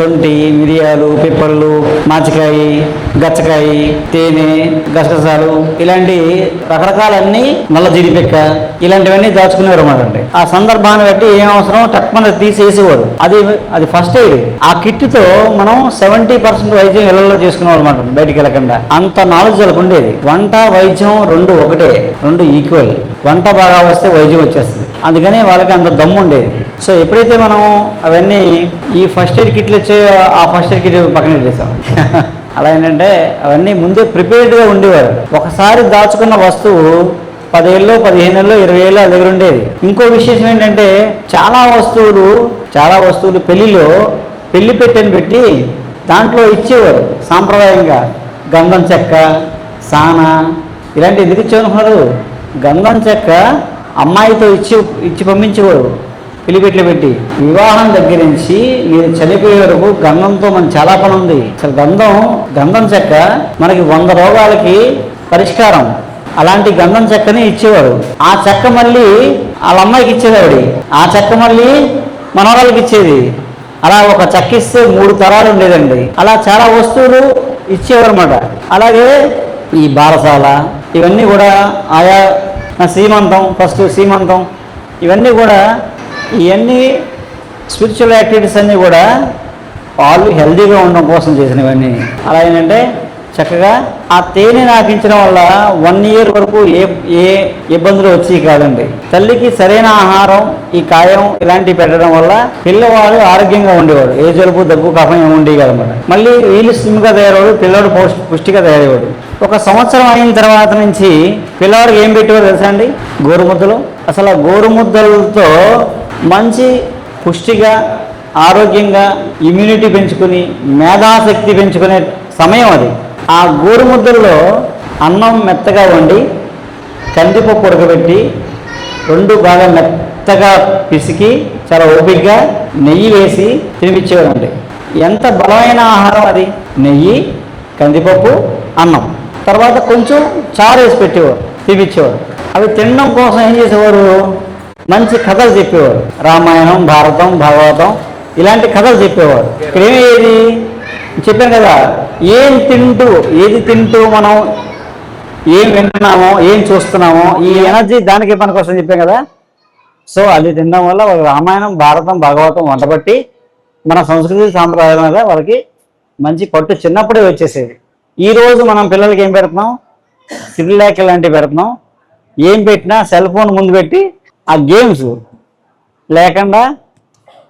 శొంఠి, మిరియాలు, పిప్పళ్ళు, మాచికాయ, గచ్చకాయ, తేనె, గసగసాలు, ఇలాంటి రకరకాలన్నీ, నల్ల జీడిపెక్క, ఇలాంటివన్నీ దాచుకునేవారు అన్నమాట అండి. ఆ సందర్భాన్ని బట్టి ఏం అవసరం టక్మని తీసేసేవారు. అది ఫస్ట్ ఎయిడ్. ఆ కిట్ తో మనం 70% వైద్యం ఇళ్లలో చేసుకునేవారు అన్నమాట, బయటికి వెళ్ళకుండా. అంత నాలెడ్జ్ వాళ్ళకు ఉండేది. వంట వైద్యం రెండు ఒకటే, రెండు ఈక్వల్. వంట బాగా వస్తే వైద్యం వచ్చేస్తుంది. అందుకని వాళ్ళకి అంత దమ్ము ఉండేది. సో ఎప్పుడైతే మనం అవన్నీ ఈ ఫస్ట్ ఎయిడ్ కిట్లు వచ్చే, ఆ ఫస్ట్ ఎయిడ్ కిట్ పక్కన పెట్టేసాం. అలా ఏంటంటే అవన్నీ ముందే ప్రిపేర్డ్గా ఉండేవారు. ఒకసారి దాచుకున్న వస్తువు 10 ఏళ్ళు, 15 ఏళ్ళు, 20 ఏళ్ళు అది దగ్గర ఉండేది. ఇంకో విశేషం ఏంటంటే చాలా వస్తువులు పెళ్లి పెట్టెని పెట్టి దాంట్లో ఇచ్చేవారు సాంప్రదాయంగా. గంధం చెక్క, సాన, ఇలాంటి ఎందుకు ఇచ్చేవారు? గంధం చెక్క అమ్మాయితో ఇచ్చి పంపించేవారు పిలిపెట్లు పెట్టి. వివాహం దగ్గర నుంచి మీరు చనిపోయే వరకు గంధంతో మనకు చాలా పని ఉంది. అసలు గంధం చెక్క మనకి 100 రోగాలకి పరిష్కారం. అలాంటి గంధం చెక్కని ఇచ్చేవారు. ఆ చెక్క మళ్ళీ వాళ్ళ అమ్మాయికి ఇచ్చేది, ఆ చెక్క మళ్ళీ మనవరాలకి ఇచ్చేది. అలా ఒక చెక్క ఇస్తే 3 తరాలు ఉండేదండి. అలా చాలా వస్తువులు ఇచ్చేవారు అన్నమాట. అలాగే ఈ బారసాల, ఇవన్నీ కూడా ఆయా ఫస్ట్ సీమంతం, ఇవన్నీ స్పిరిచువల్ యాక్టివిటీస్ అన్నీ కూడా వాళ్ళు హెల్తీగా ఉండడం కోసం చేసినవన్నీ. అలా ఏంటంటే చక్కగా ఆ తేనె నాకించడం వల్ల 1 ఇయర్ వరకు ఏ ఇబ్బందులు వచ్చి కాదండి. తల్లికి సరైన ఆహారం, ఈ కాయం ఇలాంటివి పెట్టడం వల్ల పిల్లవాడు ఆరోగ్యంగా ఉండేవాడు. ఏ జలుబు, దగ్గు, కఫం ఏమి ఉండేవి కదన్నమాట. మళ్ళీ వీళ్ళు స్లిమ్గా తయారవాడు, పిల్లవాడు పుష్టిగా తయారయ్యాడు. 1 సంవత్సరం అయిన తర్వాత నుంచి పిల్లవాడికి ఏం పెట్టేవారు తెలుసా అండి? గోరుముద్దలు. అసలు ఆ గోరుముద్దలతో మంచి పుష్టిగా, ఆరోగ్యంగా, ఇమ్యూనిటీ పెంచుకుని, మేధాశక్తి పెంచుకునే సమయం అది. ఆ గోరుముద్దల్లో అన్నం మెత్తగా వండి, కందిపప్పు ఉడకబెట్టి, 2 బాగా మెత్తగా పిసికి, చాలా ఓపికగా నెయ్యి వేసి తినిపించేవారండి. ఎంత బలమైన ఆహారం అది! నెయ్యి, కందిపప్పు, అన్నం, తర్వాత కొంచెం చారు వేసి పెట్టేవారు, తినిపించేవారు. అవి తినడం కోసం ఏం చేసేవారు? మంచి కథలు చెప్పేవారు. రామాయణం, భారతం, భాగవతం ఇలాంటి కథలు చెప్పేవారు. ఇక్కడ ఏమయ్యేది చెప్పాను కదా, ఏది తింటూ మనం ఏం వింటున్నామో, ఏం చూస్తున్నామో, ఈ ఎనర్జీ దానికి పనికొస్తుందని చెప్పాం కదా. సో అది తినడం వల్ల వాళ్ళకి రామాయణం, భారతం, భాగవతం వంటబట్టి మన సంస్కృతి సాంప్రదాయం మీద వాళ్ళకి మంచి పట్టు చిన్నప్పుడే వచ్చేసేది. ఈరోజు మనం పిల్లలకి ఏం పెడుతున్నాం? సిరిలాక్ లాంటివి పెడుతున్నాం. ఏం పెట్టినా సెల్ ఫోన్ ముందు పెట్టి ఆ గేమ్స్ లేకుండా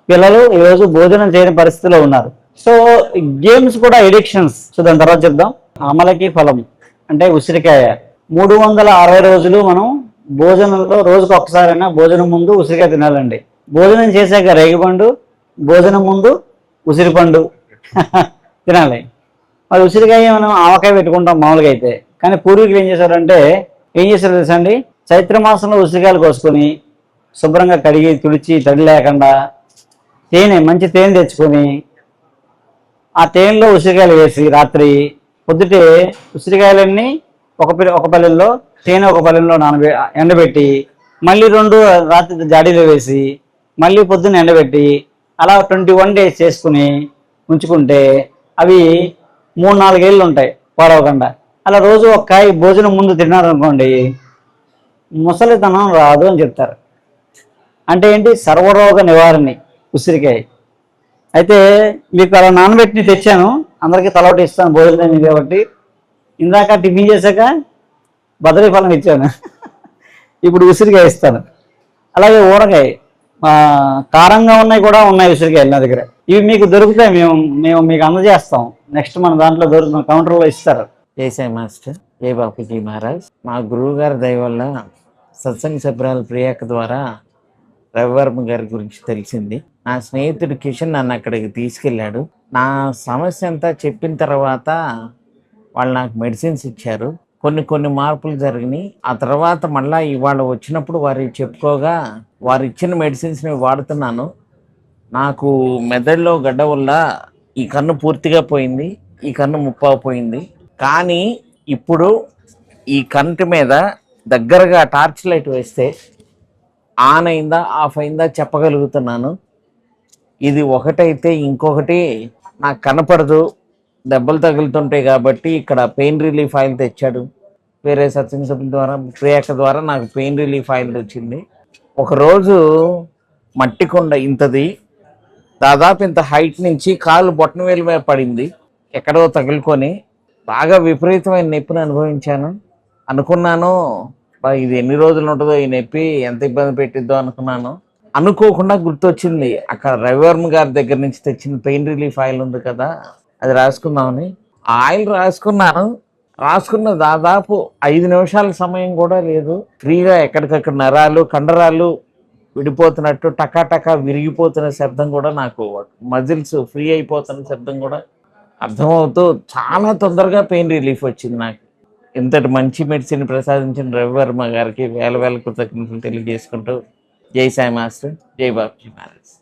పిల్లలు ఈరోజు భోజనం చేయని పరిస్థితిలో ఉన్నారు. సో గేమ్స్ కూడా ఎడిక్షన్స్. సో దాని తర్వాత చెప్దాం. అమలకి ఫలం అంటే ఉసిరికాయ. 360 రోజులు మనం భోజనంలో రోజుకు ఒకసారైనా భోజనం ముందు ఉసిరికాయ తినాలండి. భోజనం చేశాక రేగిపండు, భోజనం ముందు ఉసిరిపండు తినాలి. మరి ఉసిరికాయ మనం ఆవకాయ పెట్టుకుంటాం మామూలుగా అయితే. కానీ పూర్వీకులు ఏం చేశారు తెలుసా అండి? చైత్ర మాసంలో ఉసిరికాయలు కోసుకొని శుభ్రంగా కడిగి తుడిచి తడి లేకుండా మంచి తేనె తెచ్చుకొని ఆ తేనెలో ఉసిరికాయలు వేసి రాత్రి పొద్దుటే ఉసిరికాయలన్నీ ఒక పల్లెల్లో, తేనె ఒక పల్లెల్లో ఎండబెట్టి మళ్ళీ 2 రాత్రి జాడీలో వేసి మళ్ళీ పొద్దున్న ఎండబెట్టి అలా 21 days చేసుకుని ఉంచుకుంటే అవి 3-4 ఏళ్ళు ఉంటాయి పాడవకుండా. అలా రోజు ఒక కాయ భోజనం ముందు తిన్నారనుకోండి, ముసలితనం రాదు అని చెప్తారు. అంటే ఏంటి? సర్వరోగ నివారణి ఉసిరికాయ. అయితే మీకు అలా నానబెట్టి తెచ్చాను, అందరికీ తలొకటి ఇస్తాను భోజనం కాబట్టి. ఇందాక టిఫిన్ చేశాక బదరీ ఫలం ఇచ్చాను, ఇప్పుడు ఉసిరికాయ ఇస్తాను. అలాగే ఊరకాయ, కారంగా కూడా ఉన్నాయి ఉసిరికాయలు నా దగ్గర. ఇవి మీకు దొరుకుతాయి, మేము మీకు అందజేస్తాం. నెక్స్ట్ మన దాంట్లో దొరుకుతున్న కౌంటర్లో ఇస్తారు. జై మాస్టర్, జై బాపూజీ మహారాజ్. మా గురువు గారి దయ వల్ల సత్సంగ సభ్యురాలు ప్రియాక ద్వారా రవివర్మ గారి గురించి తెలిసింది. నా స్నేహితుడు కిషన్ నన్ను అక్కడికి తీసుకెళ్ళాడు. నా సమస్య అంతా చెప్పిన తర్వాత వాళ్ళు నాకు మెడిసిన్స్ ఇచ్చారు. కొన్ని మార్పులు జరిగినాయి. ఆ తర్వాత మళ్ళీ ఇవాళ వచ్చినప్పుడు వారు చెప్పుకోగా వారు ఇచ్చిన మెడిసిన్స్ని వాడుతున్నాను. నాకు మెదడులో గడ్డ వల్ల ఈ కన్ను పూర్తిగా పోయింది, ఈ కన్ను ముప్పావు పోయింది. కానీ ఇప్పుడు ఈ కంటి మీద దగ్గరగా టార్చ్ లైట్ వేస్తే ఆన్ అయిందా ఆఫ్ అయిందా చెప్పగలుగుతున్నాను. ఇది ఒకటైతే ఇంకొకటి నాకు కనపడదు, దెబ్బలు తగులుతుంటాయి కాబట్టి ఇక్కడ పెయిన్ రిలీఫ్ ఆయిల్ తెచ్చాడు. వేరే సత్సంగ సభ్యుల ద్వారా ప్రియాక ద్వారా నాకు పెయిన్ రిలీఫ్ ఆయిల్ వచ్చింది. ఒకరోజు మట్టి కొండ ఇంతది, దాదాపు ఇంత హైట్ నుంచి కాలు బొట్టనవేలు మీద పడింది, ఎక్కడో తగులుకొని బాగా విపరీతమైన నొప్పిని అనుభవించాను. అనుకున్నాను, ఇది ఎన్ని రోజులు ఉంటుందో ఈ నొప్పి, ఎంత ఇబ్బంది పెట్టిద్దో అనుకున్నాను. అనుకోకుండా గుర్తొచ్చింది, అక్కడ రవివర్మ గారి దగ్గర నుంచి తెచ్చిన పెయిన్ రిలీఫ్ ఆయిల్ ఉంది కదా, అది రాసుకుందామని ఆయిల్ రాసుకున్నాను. రాసుకున్న దాదాపు 5 నిమిషాల సమయం కూడా లేదు, ఫ్రీగా ఎక్కడికక్కడ నరాలు కండరాలు విడిపోతున్నట్టు టకా విరిగిపోతున్న శబ్దం కూడా, నాకు మజిల్స్ ఫ్రీ అయిపోతున్న శబ్దం కూడా అర్థమవుతూ చాలా తొందరగా పెయిన్ రిలీఫ్ వచ్చింది నాకు. ఇంతటి మంచి మెడిసిన్ ప్రసాదించిన రవివర్మ గారికి వేల కృతజ్ఞతలు తెలియజేసుకుంటూ జై సాయి మాస్టర్, జై బాబుజీ మహారాజ్.